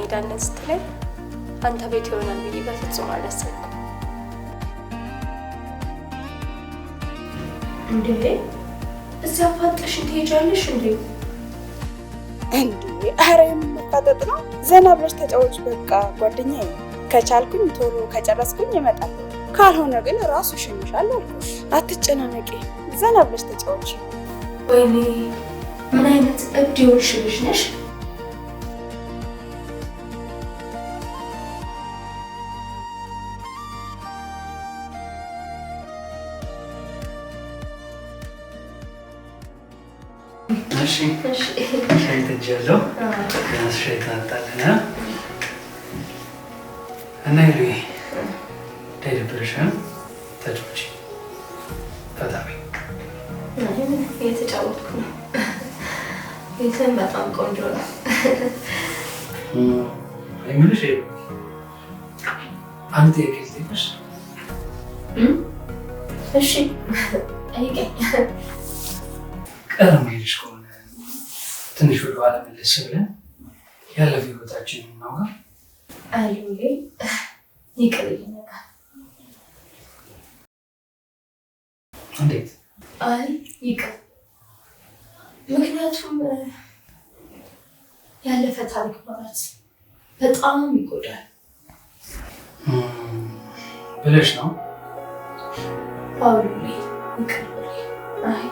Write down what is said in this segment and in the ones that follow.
እንሄዳለን ስትለኝ አንተ ቤት ይሆናል ብዬ በፍጹም አላሰብኩም። እንዴ እዚያ አፋጥሽ ትሄጃለሽ እንዴ? ኧረ የምንፋጠጥ ነው። ዘና ብለሽ ተጫወች በቃ ጓደኛዬ። ከቻልኩኝ ቶሎ ከጨረስኩኝ እመጣለሁ፣ ካልሆነ ግን ራሱ ይሸኝሻል አልኩሽ። አትጨናነቂ፣ ዘና ብለሽ ተጫወች። ወይኔ ምን አይነት እብድ የሆንሽ ልጅ ነሽ? ሻይ ተጃለው ሻይ ታጣልና እና ይሉኝ ደብረሻ ተጫውቺ ፈታቢ እየተጫወትኩ ነው። ቤትም በጣም ቆንጆ ነው። አይምልሽ አንተ የከልተሽ እሺ ጠይቀኝ። ቀረም ሄድሽ ከሆነ ትንሽ ወደ ኋላ መለስ ብለን ያለፈ ህይወታችንን እናውራ። አሉሌ ይቅር ይለኛል። እንዴት? አይ ይቅር፣ ምክንያቱም ያለፈ ታሪክ ማለት በጣም ይጎዳል ብለሽ ነው? አሉሌ ይቅር። አይ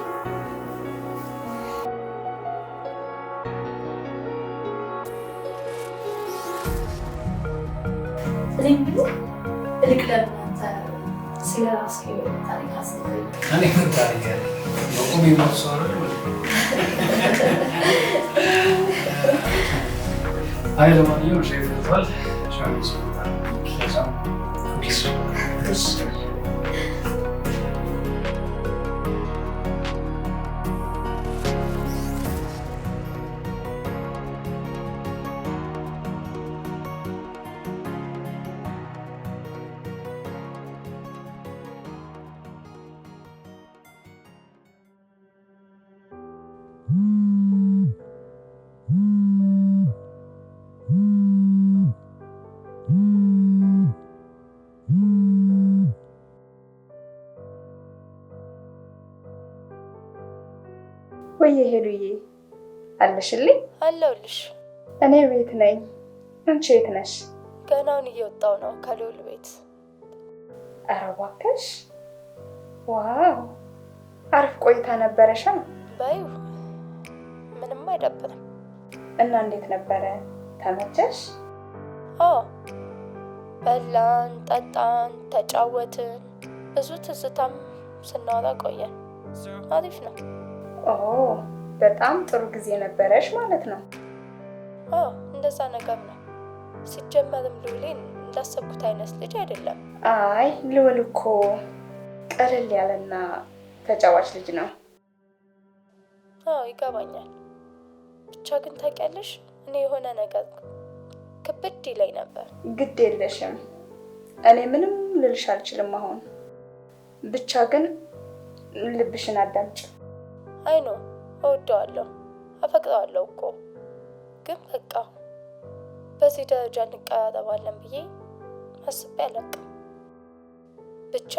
ልክ ለእናንተ ስለ ራሴ ታሪክ አስነግረኝ። እኔ ምን ታሪክ ያለኝ በቁም የሞት ሰው አይደል? አይ ለማንኛውም ሻይ ፈልቷል። ሻይ ይስጣል። ከዛ ቢስ ወይ ሄሉዬ አለሽልኝ? አለሁልሽ። እኔ ቤት ነኝ። አንቺ የት ነሽ? ገናውን እየወጣሁ ነው ከልዑል ቤት። ኧረ እባክሽ። ዋው አሪፍ ቆይታ ነበረሻ? በይ ምንም አይደብርም። እና እንዴት ነበረ? ተመቸሽ? አዎ በላን፣ ጠጣን፣ ተጫወትን፣ ብዙ ትዝታም ስናወራ ቆየን። አሪፍ ነው። ኦ በጣም ጥሩ ጊዜ ነበረሽ ማለት ነው። አዎ እንደዛ ነገር ነው። ሲጀመርም ልዑሌን እንዳሰብኩት አይነት ልጅ አይደለም። አይ ልዑል እኮ ቀለል ያለና ተጫዋች ልጅ ነው። አዎ ይገባኛል። ብቻ ግን ታውቂያለሽ እኔ የሆነ ነገር ክብድ ይለኝ ነበር። ግድ የለሽም፣ እኔ ምንም ልልሽ አልችልም አሁን። ብቻ ግን ልብሽን አዳምጪ። አይ ነው እወደዋለሁ፣ አፈቅረዋለሁ እኮ ግን በቃ በዚህ ደረጃ እንቀራረባለን ብዬ አስቤ አላውቅም። ብቻ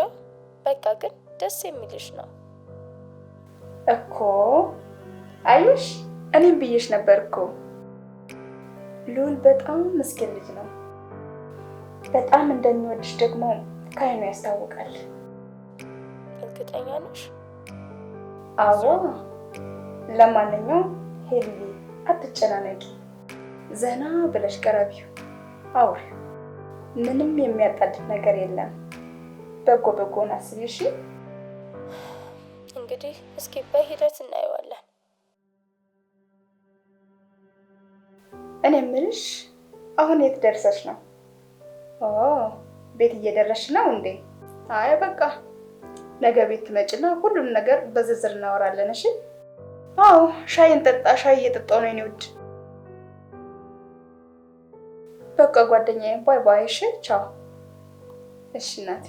በቃ ግን ደስ የሚልሽ ነው እኮ። አዩሽ እኔም ብዬሽ ነበር እኮ ልዑል በጣም ምስኪን ልጅ ነው። በጣም እንደሚወድሽ ደግሞ ከዓይኑ ያስታውቃል። እርግጠኛ ነሽ? አዎ። ለማንኛውም ሄልዬ አትጨናነቂ፣ ዘና ብለሽ ቀረቢው፣ አውሪው። ምንም የሚያጣድፍ ነገር የለም። በጎ በጎን አስቢ እሺ። እንግዲህ እስኪ በሂደት እናየዋለን። እኔ የምልሽ አሁን የት ደርሰሽ ነው? ኦ ቤት እየደረስሽ ነው እንዴ? አይ በቃ ነገ ቤት ትመጭና ሁሉም ነገር በዝርዝር እናወራለን እሺ? አዎ ሻይ እንጠጣ። ሻይ እየጠጣሁ ነው የኔ ውድ። በቃ ጓደኛዬ ባይ ባይ እሺ? ቻው። እሺ እናቴ።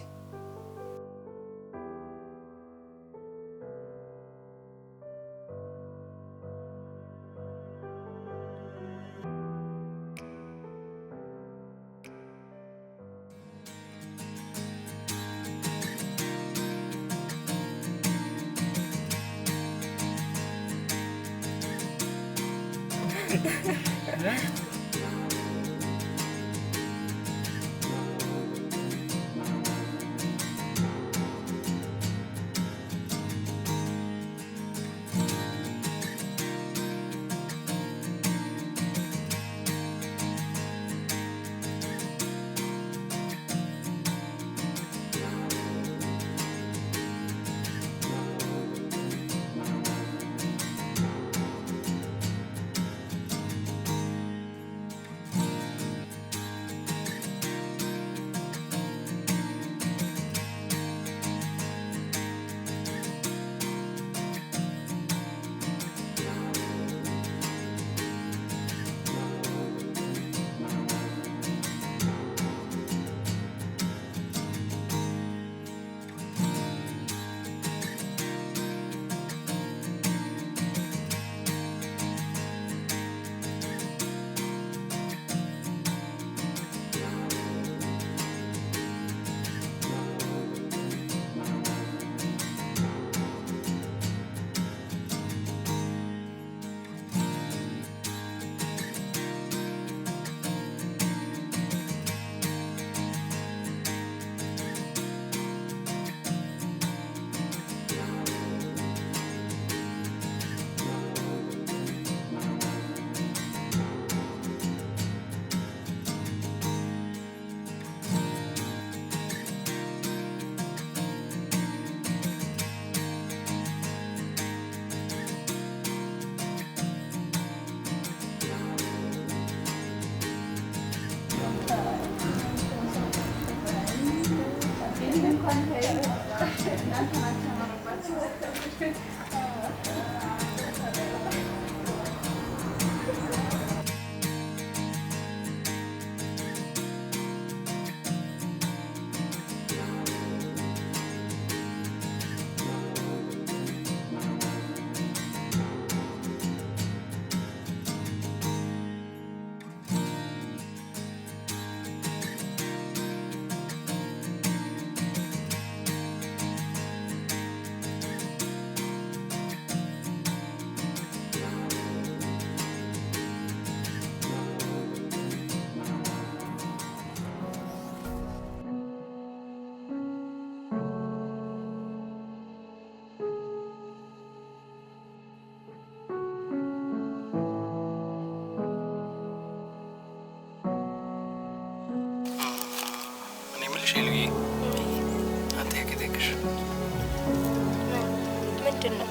ምንድን ነው?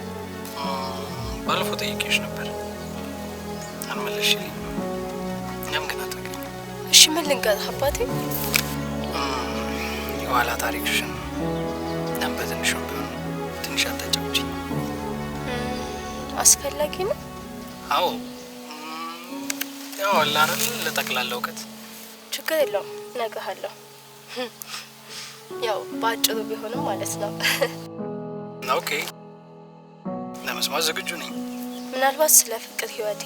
ባለፈው ጠይቄሽ ነበር አልመለስሽልኝ። እኛም ግን አታውቂም። እሺ ምን ልንገርህ አባቴ? የኋላ ታሪክሽን በትንሹ ቢሆን ትንሽ አታጫውቺኝ። አስፈላጊ ነው? አዎ ያው አለ አይደል ለጠቅላላ እውቀት። ችግር የለውም እነግርሃለሁ። ያው በአጭሩ ቢሆንም ማለት ነው። ኦኬ ለመስማት ዝግጁ ነኝ። ምናልባት ስለ ፍቅር ህይወቴ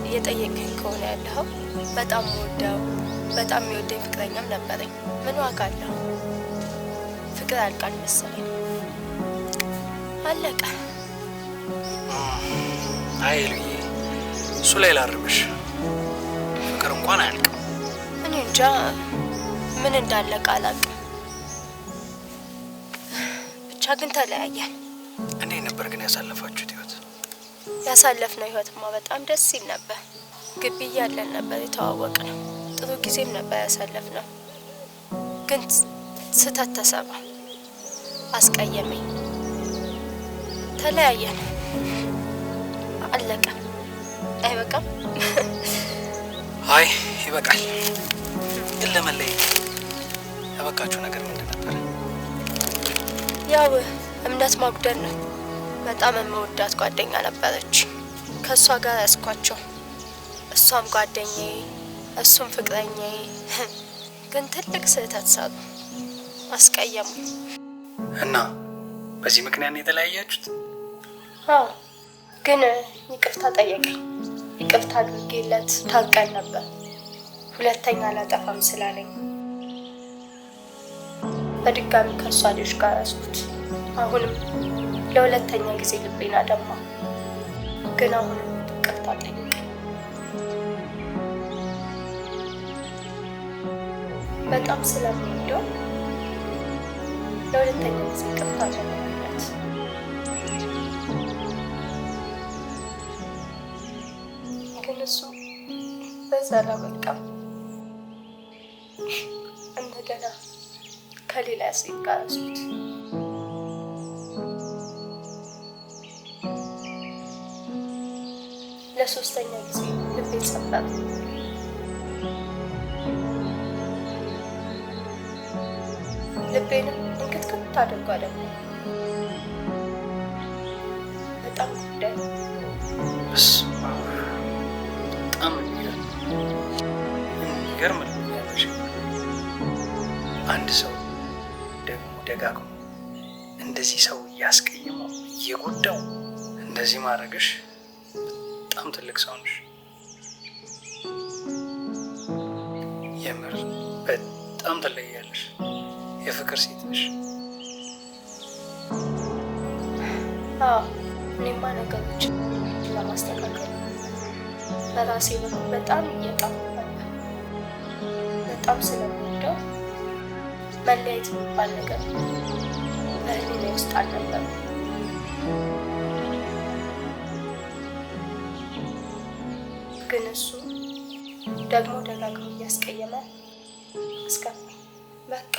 እየጠየቀኝ ከሆነ ያለኸው በጣም ወደው በጣም የሚወደኝ ፍቅረኛም ነበረኝ። ምን ዋጋ አለው? ፍቅር ያልቃል መሰለኝ። አለቀ። አይ ልዬ እሱ ላይ ላርምሽ። ፍቅር እንኳን አያልቅም። እኔ እንጃ ምን እንዳለቀ አላውቅም። ብቻ ግን ተለያየን። እንዴት ነበር ግን ያሳለፋችሁት ህይወት? ያሳለፍነው ህይወትማ በጣም ደስ ይል ነበር። ግቢ እያለን ነበር የተዋወቅነው። ጥሩ ጊዜም ነበር ያሳለፍነው። ግን ስህተት ተሰራ፣ አስቀየመኝ። ተለያየን። አለቀ። አይበቃም? አይ ይበቃል። ግን ለመለየት ያበቃችሁ ነገር ምንድን ነበር? ያው እምነት ማጉደል ነው። በጣም የምወዳት ጓደኛ ነበረች። ከእሷ ጋር ያስኳቸው። እሷም ጓደኛዬ፣ እሱም ፍቅረኛዬ። ግን ትልቅ ስህተት ሰሩ፣ አስቀየሙ። እና በዚህ ምክንያት ነው የተለያያችሁት? አዎ፣ ግን ይቅርታ ጠየቀኝ። ይቅርታ አድርጌለት ታርቀን ነበር። ሁለተኛ አላጠፋም ስላለኝ በድጋሚ ከእሷ ልጅ ጋር ያዝኩት። አሁንም ለሁለተኛ ጊዜ ልቤን አደማ። ግን አሁንም ይቅርታ ጠየቀኝ። በጣም ስለምወደው ለሁለተኛ ጊዜ ይቅርታ አደረግለት። ግን እሱ በዛ አላበቃም። እንደገና ከሌላ ሴት ጋር አሱት። ለሶስተኛ ጊዜ ልቤን ሰበረ። ልቤንም እንክትክት አድርጎ ደግሞ በጣም ጉዳይ በጣም የሚገርም ልብ ያለሽ አንድ ሰው ደግሞ ደጋግሞ እንደዚህ ሰው እያስቀየመው እየጎዳው እንደዚህ ማድረግሽ በጣም ትልቅ ሰው ነሽ። የምር በጣም ትለያለሽ። የፍቅር ሴት ነሽ። እኔማ ነገሮችን ለማስተካከል በራሴ በኩል በጣም እየጣርኩ ነበር። በጣም ስለምወደው መለያየት የሚባል ነገር በህሊናዬ ውስጥ አልነበረም። ግን እሱ ደግሞ ደጋግሞ እያስቀየመ አስከፋኝ። በቃ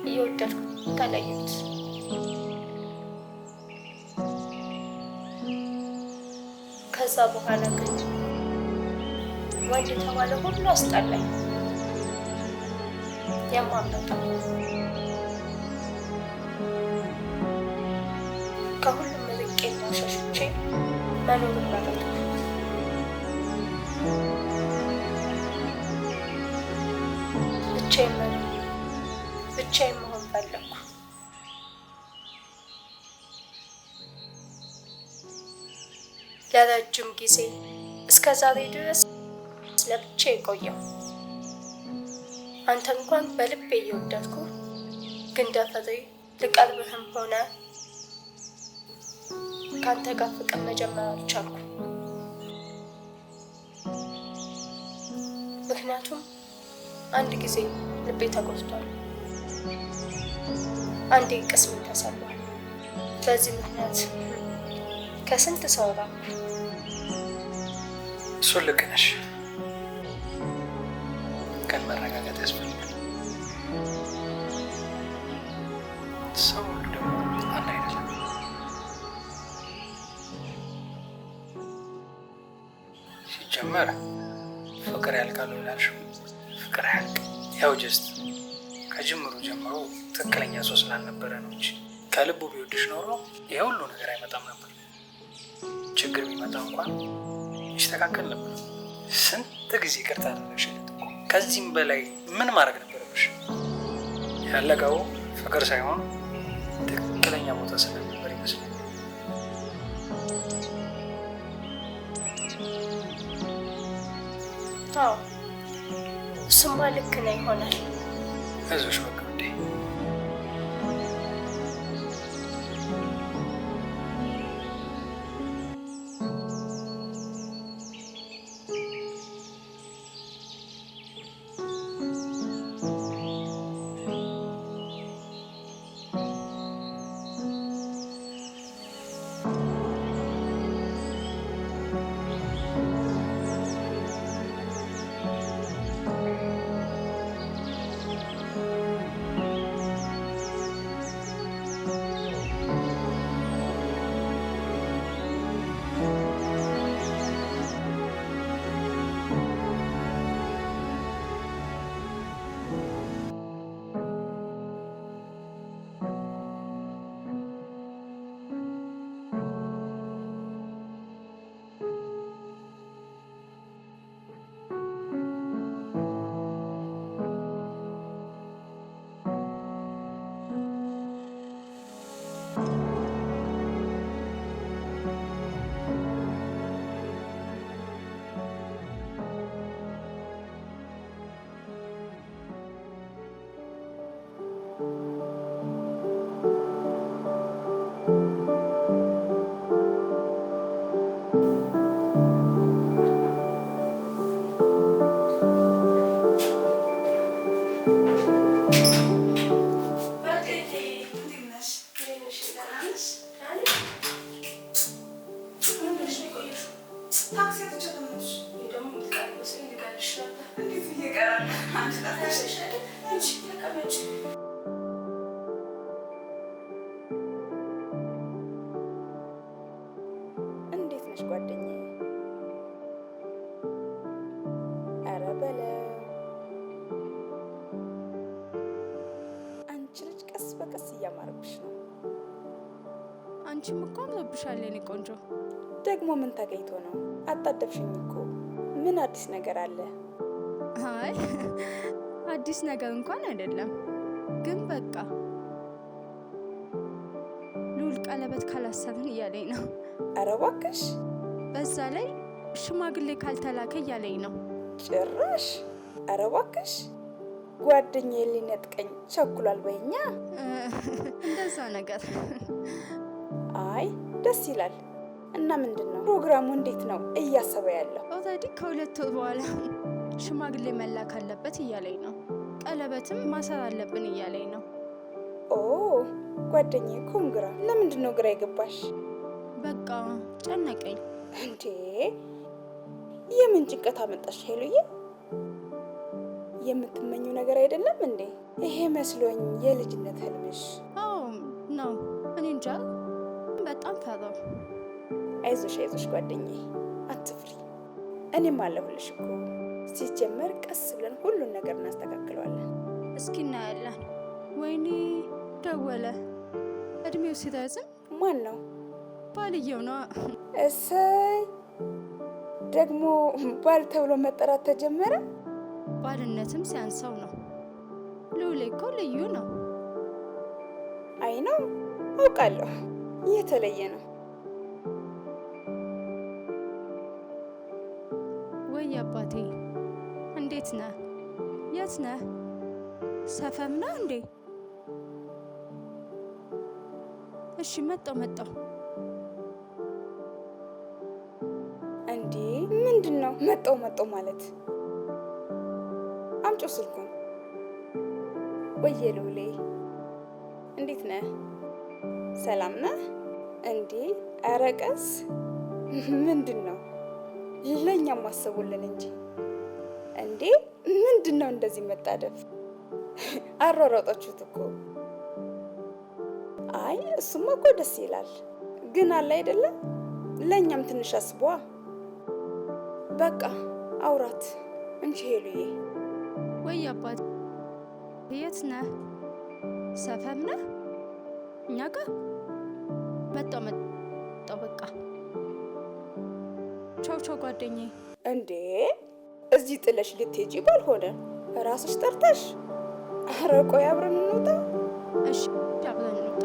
እየወደድኩ ተለዩት። ከዛ በኋላ ግን ወንድ የተባለ ሁሉ አስጠላኝ። የማምለጣ ከሁሉም ርቄና ሸሽቼ መኖር መረጥኩ። ብቻዬን መሆን ፈለኩ። ለረጅም ጊዜ እስከ ዛሬ ድረስ ለብቻዬ ቆየሁ። አንተ እንኳን በልቤ እየወደድኩ ግን ደፍሬ ልቀርብህም ሆነ ከአንተ ጋር ፍቅር መጀመር አልቻልኩ። ምክንያቱም አንድ ጊዜ ልቤ ተጎድቷል፣ አንዴ ቅስሜ ተሰብሯል። በዚህ ምክንያት ከስንት ሰው ጋር እሱን ልክ ነሽ፣ ግን መረጋጋት ያስፈልጋል። ሰው ሁሉ ደግሞ አንድ አይደለም። ሲጀመር ፍቅር ያልቃል ብላልሽው ፍቅር አያልቅ። ያው ጀስት ከጅምሩ ጀምሮ ትክክለኛ ሰው ስላልነበረ ነው እንጂ ከልቡ ቢወድሽ ኖሮ ይሄ ሁሉ ነገር አይመጣም ነበር። ችግር ቢመጣ እንኳን ይስተካከል ነበር። ስንት ጊዜ ይቅርታ አደረግሽለት እኮ። ከዚህም በላይ ምን ማድረግ ነበረብሽ? ያለቀው ፍቅር ሳይሆን ትክክለኛ ቦታ ስለነበር ይመስላል። አዎ እሱማ ልክ ነው ይሆናል። አይዞሽ በቃ እንዴ። ይች ልጅ ቀስ በቀስ እያማረብሽ ነው። አንቺም እኮ አምሮብሻል የኔ ቆንጆ። ደግሞ ምን ተገኝቶ ነው? አጣደፍሽኝ እኮ። ምን አዲስ ነገር አለ? አይ አዲስ ነገር እንኳን አይደለም፣ ግን በቃ ልዑል ቀለበት ካላሰብን እያለኝ ነው። ኧረ እባክሽ! በዛ ላይ ሽማግሌ ካልተላከ እያለኝ ነው። ጭራሽ! ኧረ እባክሽ! ጓደኛዬ ሊነጥቀኝ ቸኩሏል በይኛ። እንደዛ ነገር። አይ ደስ ይላል። እና ምንድን ነው ፕሮግራሙ? እንዴት ነው እያሰበ ያለው? ኦልሬዲ ከ2 ወር በኋላ ሽማግሌ መላክ አለበት እያለኝ ነው። ቀለበትም ማሰር አለብን እያለኝ ነው። ኦ ጓደኛዬ ኮንግራ። ለምንድን ነው ግራ የገባሽ? በቃ ጨነቀኝ። እንዴ የምን ጭንቀት አመጣሽ ሄሉዬ? የምትመኙ ነገር አይደለም እንዴ? ይሄ መስሎኝ የልጅነት ህልምሽ። አዎ ነው። እኔ እንጃ በጣም ፈራሁ። አይዞሽ አይዞሽ ጓደኛዬ አትፍሪ፣ እኔም አለሁልሽ እኮ። ሲጀመር ቀስ ብለን ሁሉን ነገር እናስተካክለዋለን። እስኪ እናያለን። ወይኔ ደወለ። እድሜው ሲረዝም። ማን ነው? ባልየው ነው። እሰይ! ደግሞ ባል ተብሎ መጠራት ተጀመረ። ባልነትም ሲያንሰው ነው። ልዑሌ እኮ ልዩ ነው። አይ ነው አውቃለሁ፣ የተለየ ነው። ወይ አባቴ እንዴት ነህ? የት ነህ? ሰፈር ነህ እንዴ? እሺ መጣሁ። እንዴ ምንድን ነው መጣሁ ማለት? አምጪው ስልኩን። ወየ ልዑሌ እንዴት ነህ? ሰላም ነህ እንዴ? ኧረ ቀስ። ምንድን ነው? ለእኛም አሰቡልን እንጂ እንዴ! ምንድን ነው እንደዚህ መጣደፍ? አሯሯጣችሁት እኮ። አይ እሱማ እኮ ደስ ይላል፣ ግን አለ አይደለም ለእኛም ትንሽ አስቧ። በቃ አውራት እንጂ ሄሉዬ። ወይ አባት የት ነህ? ሰፈር ነህ? እኛ ጋር መጣሁ። በቃ ቻው ጓደኛዬ። እንዴ እዚህ ጥለሽ ልትሄጂ ባልሆነ ራስሽ ጠርተሽ። ኧረ ቆይ አብረን እንውጣ። እሺ አብረን እንውጣ።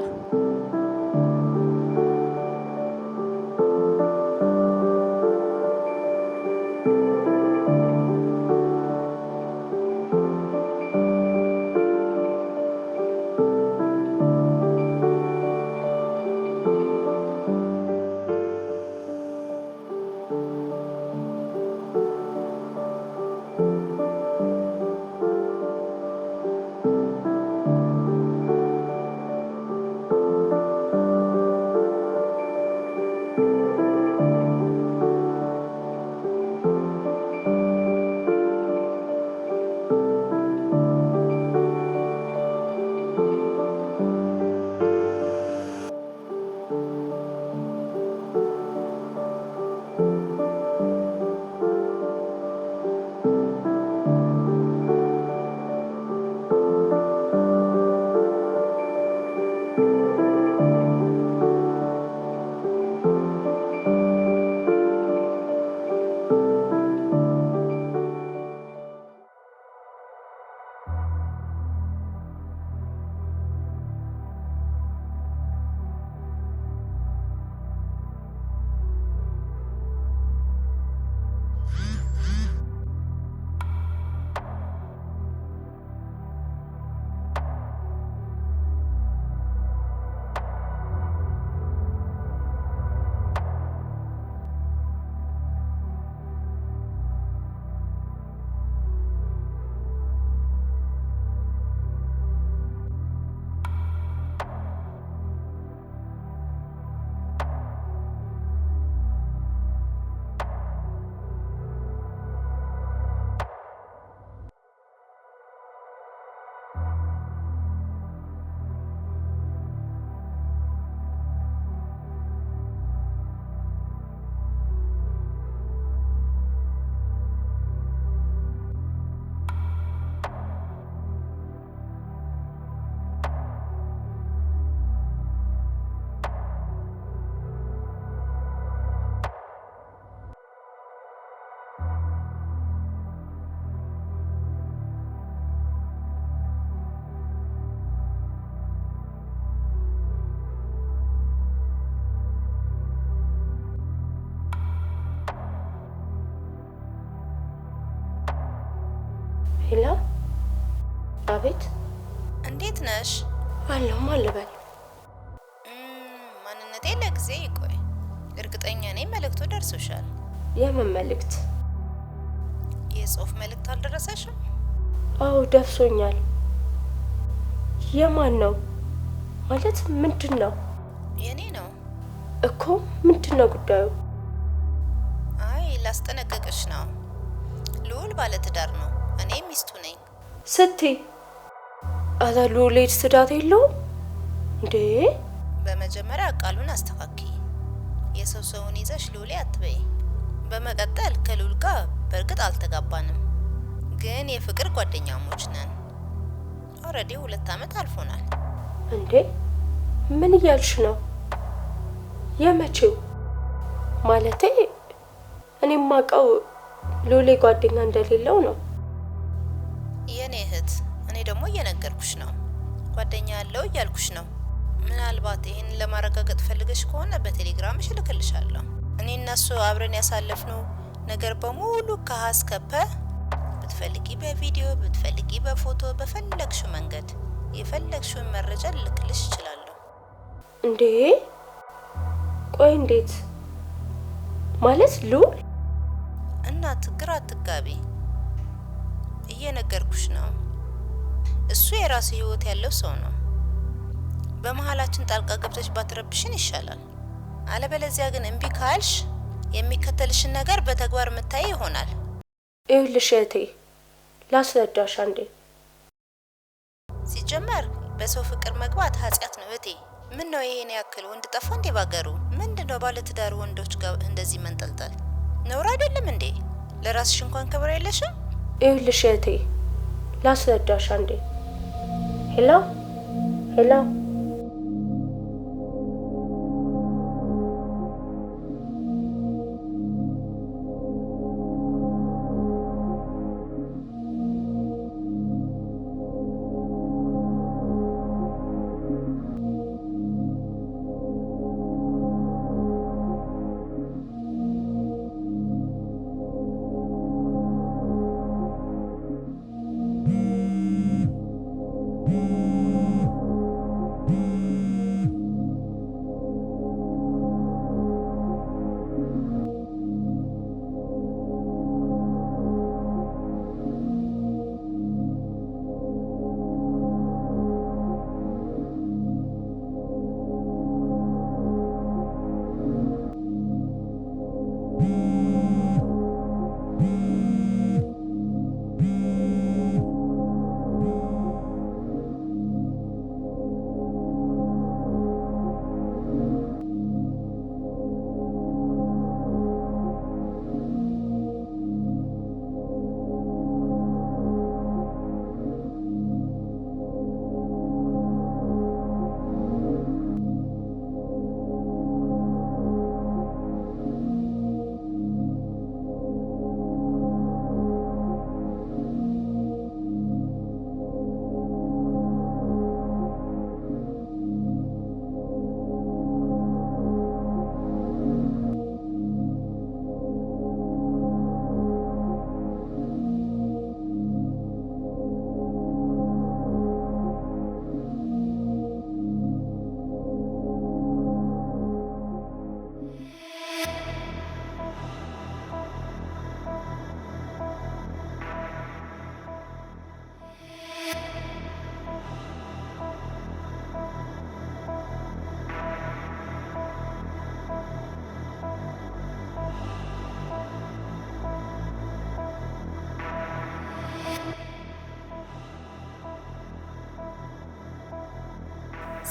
ሄላ። አቤት። እንዴት ነሽ? አለሁ። ማን ልበል? ማንነቴ ለጊዜ ይቆይ። እርግጠኛ ነኝ መልእክቱ ደርሶሻል። የምን መልእክት? የጽሁፍ መልእክት አልደረሰሽም? አዎ ደርሶኛል። የማን ነው? ማለት ምንድን ነው? የኔ ነው እኮ። ምንድን ነው ጉዳዩ? አይ ላስጠነቀቅሽ ነው። ልዑል ባለትዳር ነው፣ እኔ ሚስቱ ነኝ። ስትይ አዛ ልዑል ትዳር የለውም እንዴ? በመጀመሪያ ቃሉን አስተካኪ። የሰው ሰውን ይዘሽ ልዑሌ አትበይ። በመቀጠል ከልዑል ጋር በእርግጥ አልተጋባንም፣ ግን የፍቅር ጓደኛሞች ነን። ኦልሬዲ 2 አመት አልፎናል። እንዴ ምን እያልሽ ነው? የመቼው? ማለቴ እኔ ማውቀው ልዑሌ ጓደኛ እንደሌለው ነው። የኔ እህት፣ እኔ ደግሞ እየነገርኩሽ ነው፣ ጓደኛ ያለው እያልኩሽ ነው። ምናልባት ይሄን ለማረጋገጥ ፈልገሽ ከሆነ በቴሌግራምሽ እልክልሻለሁ። እኔ እነሱ አብረን ያሳለፍነው ነገር በሙሉ ከሀ እስከ ፐ፣ ብትፈልጊ በቪዲዮ ብትፈልጊ በፎቶ፣ በፈለግሽው መንገድ የፈለግሽውን መረጃ ልልክልሽ እችላለሁ። እንዴ ቆይ እንዴት ማለት? ልዑል እናት ግራ አትጋቢ፣ እየነገርኩሽ ነው። እሱ የራሱ ህይወት ያለው ሰው ነው። በመሀላችን ጣልቃ ገብተሽ ባትረብሽን ይሻላል። አለበለዚያ ግን እምቢ ካልሽ የሚከተልሽን ነገር በተግባር የምታይ ይሆናል። ይኸውልሽ እህቴ ላስረዳሽ አንዴ። ሲጀመር በሰው ፍቅር መግባት ኃጢአት ነው እህቴ። ምን ነው ይሄን ያክል ወንድ ጠፋ እንዴ ባገሩ? ምንድነው ባለትዳር ወንዶች ጋር እንደዚህ መንጠልጠል ነውር አይደለም እንዴ? ለራስሽ እንኳን ክብር የለሽም? ይኸውልሽ እህቴ ላስረዳሽ አንዴ። ሄሎ ሄሎ።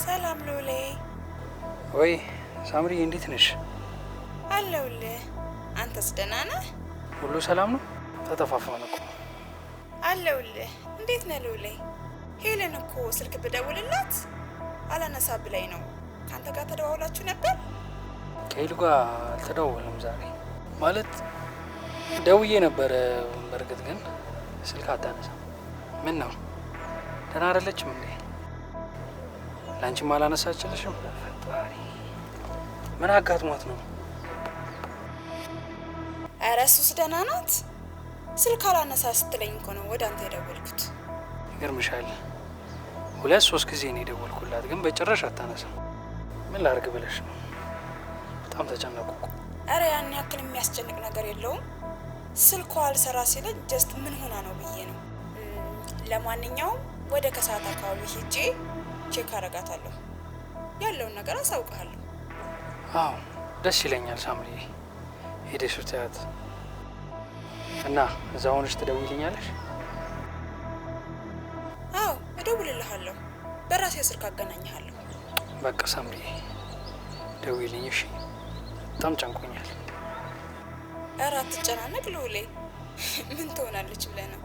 ሰላም ሎሌ። ወይ ሳምሪ እንዴት ነሽ? አለሁልህ። አንተስ ደህና ነህ? ሁሉ ሰላም ነው? ተጠፋፋን እኮ። አለሁልህ። እንዴት ነህ ሎሌ? ሄለን እኮ ስልክ ብደውልላት አላነሳ ብላኝ ነው። ካንተ ጋር ተደዋውላችሁ ነበር? ከሄሉ ጋር አልተደዋወልንም ዛሬ። ማለት ደውዬ ነበረ፣ በእርግጥ ግን ስልክ አታነሳም። ምን ነው ደህና አይደለችም እንዴ? ላንቺም አላነሳችልሽም? ፈጣሪ ምን አጋጥሟት ነው? ኧረ እሱስ ደህና ናት። ስልክ አላነሳ ስትለኝ እኮ ነው ወደ አንተ የደወልኩት። ይገርምሻል 2-3 ጊዜ ነው የደወልኩላት፣ ግን በጭራሽ አታነሳም። ምን ላድርግ ብለሽ ነው? በጣም ተጨነቁ እኮ። አረ ያን ያክል የሚያስጨንቅ ነገር የለውም። ስልኳ አልሰራ ሲለኝ ጀስት ምን ሆና ነው ብዬ ነው። ለማንኛውም ወደ ከሰዓት አካባቢ ሄጄ ቼክ አረጋታለሁ። ያለውን ነገር አሳውቅሃለሁ። አዎ ደስ ይለኛል ሳምሪ። ሄደሽ ብታያት እና እዛ ሆነሽ ትደውይልኛለሽ? አዎ እደውልልሃለሁ። በራሴ ስልክ አገናኝሃለሁ። በቃ ሳምሪ ደውይልኝ እሺ። በጣም ጨንቆኛል። ኧረ አትጨናነቅ ልውሌ። ምን ትሆናለች ብለህ ነው?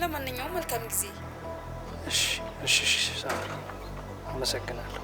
ለማንኛውም መልካም ጊዜ። እሺ እሺ እሺ ሳምሪ አመሰግናለሁ።